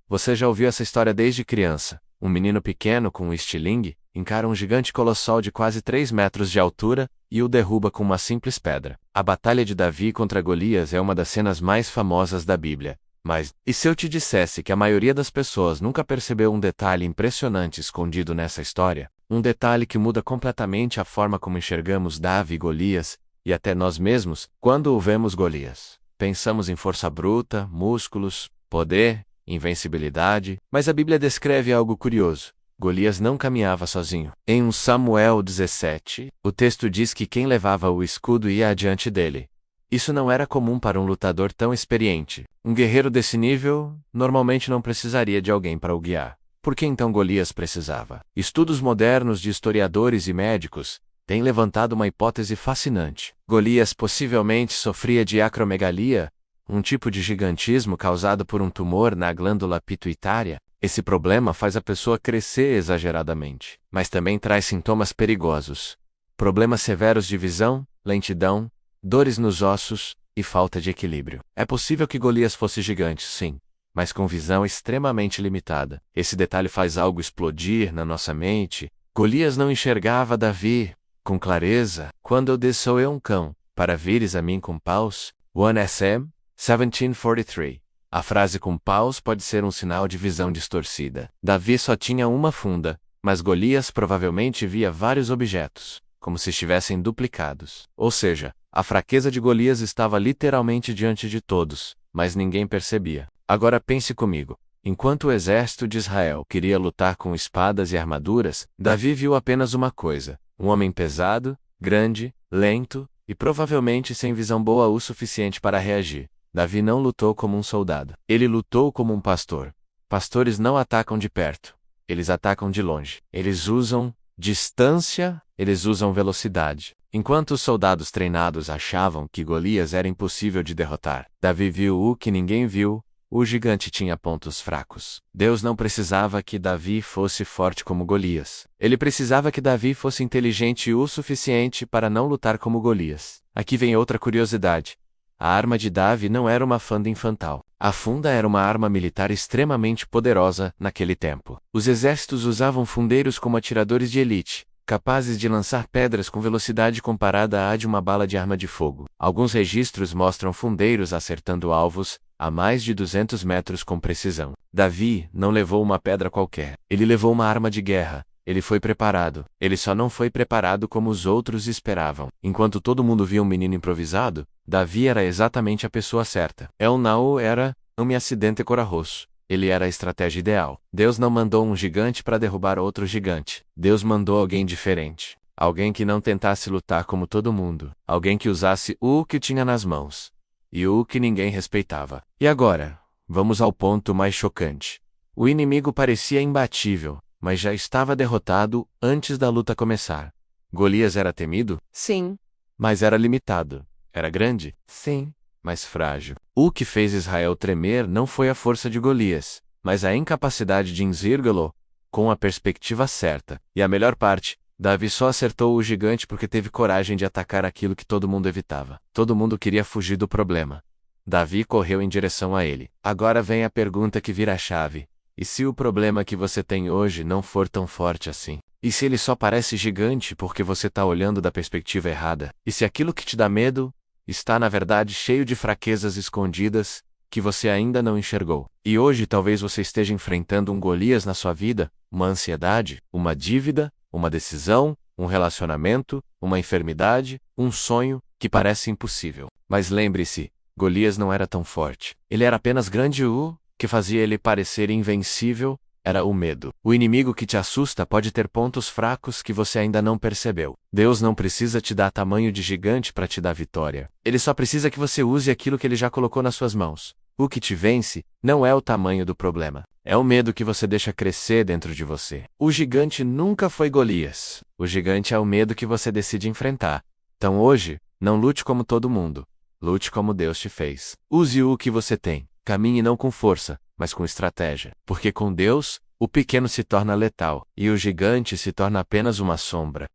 Você já ouviu essa história desde criança. Um menino pequeno com um estilingue encara um gigante colossal de quase 3 metros de altura e o derruba com uma simples pedra. A batalha de Davi contra Golias é uma das cenas mais famosas da Bíblia. Mas, e se eu te dissesse que a maioria das pessoas nunca percebeu um detalhe impressionante escondido nessa história? Um detalhe que muda completamente a forma como enxergamos Davi e Golias, e até nós mesmos, quando o vemos Golias. Pensamos em força bruta, músculos, poder, invencibilidade, mas a Bíblia descreve algo curioso. Golias não caminhava sozinho. Em 1 Samuel 17, o texto diz que quem levava o escudo ia adiante dele. Isso não era comum para um lutador tão experiente. Um guerreiro desse nível, normalmente não precisaria de alguém para o guiar. Por que então Golias precisava? Estudos modernos de historiadores e médicos têm levantado uma hipótese fascinante. Golias possivelmente sofria de acromegalia, um tipo de gigantismo causado por um tumor na glândula pituitária. Esse problema faz a pessoa crescer exageradamente, mas também traz sintomas perigosos. Problemas severos de visão, lentidão, dores nos ossos e falta de equilíbrio. É possível que Golias fosse gigante, sim, mas com visão extremamente limitada. Esse detalhe faz algo explodir na nossa mente. Golias não enxergava Davi com clareza. Quando eu desço eu um cão, para vires a mim com paus. 1 SM 1743. A frase com paus pode ser um sinal de visão distorcida. Davi só tinha uma funda, mas Golias provavelmente via vários objetos, como se estivessem duplicados. Ou seja, a fraqueza de Golias estava literalmente diante de todos, mas ninguém percebia. Agora pense comigo. Enquanto o exército de Israel queria lutar com espadas e armaduras, Davi viu apenas uma coisa: um homem pesado, grande, lento e provavelmente sem visão boa o suficiente para reagir. Davi não lutou como um soldado. Ele lutou como um pastor. Pastores não atacam de perto. Eles atacam de longe. Eles usam distância, eles usam velocidade. Enquanto os soldados treinados achavam que Golias era impossível de derrotar, Davi viu o que ninguém viu: o gigante tinha pontos fracos. Deus não precisava que Davi fosse forte como Golias. Ele precisava que Davi fosse inteligente o suficiente para não lutar como Golias. Aqui vem outra curiosidade. A arma de Davi não era uma funda infantil. A funda era uma arma militar extremamente poderosa naquele tempo. Os exércitos usavam fundeiros como atiradores de elite, capazes de lançar pedras com velocidade comparada à de uma bala de arma de fogo. Alguns registros mostram fundeiros acertando alvos a mais de 200 metros com precisão. Davi não levou uma pedra qualquer. Ele levou uma arma de guerra. Ele foi preparado. Ele só não foi preparado como os outros esperavam. Enquanto todo mundo via um menino improvisado, Davi era exatamente a pessoa certa. El não era um acidente corajoso. Ele era a estratégia ideal. Deus não mandou um gigante para derrubar outro gigante. Deus mandou alguém diferente. Alguém que não tentasse lutar como todo mundo. Alguém que usasse o que tinha nas mãos. E o que ninguém respeitava. E agora, vamos ao ponto mais chocante. O inimigo parecia imbatível, mas já estava derrotado antes da luta começar. Golias era temido? Sim. Mas era limitado. Era grande? Sim. Mas frágil. O que fez Israel tremer não foi a força de Golias, mas a incapacidade de enzirgá-lo com a perspectiva certa. E a melhor parte, Davi só acertou o gigante porque teve coragem de atacar aquilo que todo mundo evitava. Todo mundo queria fugir do problema. Davi correu em direção a ele. Agora vem a pergunta que vira a chave. E se o problema que você tem hoje não for tão forte assim? E se ele só parece gigante porque você está olhando da perspectiva errada? E se aquilo que te dá medo está na verdade cheio de fraquezas escondidas que você ainda não enxergou? E hoje talvez você esteja enfrentando um Golias na sua vida, uma ansiedade, uma dívida, uma decisão, um relacionamento, uma enfermidade, um sonho que parece impossível. Mas lembre-se, Golias não era tão forte. Ele era apenas grande. O que fazia ele parecer invencível era o medo. O inimigo que te assusta pode ter pontos fracos que você ainda não percebeu. Deus não precisa te dar tamanho de gigante para te dar vitória. Ele só precisa que você use aquilo que ele já colocou nas suas mãos. O que te vence não é o tamanho do problema. É o medo que você deixa crescer dentro de você. O gigante nunca foi Golias. O gigante é o medo que você decide enfrentar. Então hoje, não lute como todo mundo. Lute como Deus te fez. Use o que você tem. Caminhe não com força, mas com estratégia. Porque com Deus, o pequeno se torna letal, e o gigante se torna apenas uma sombra.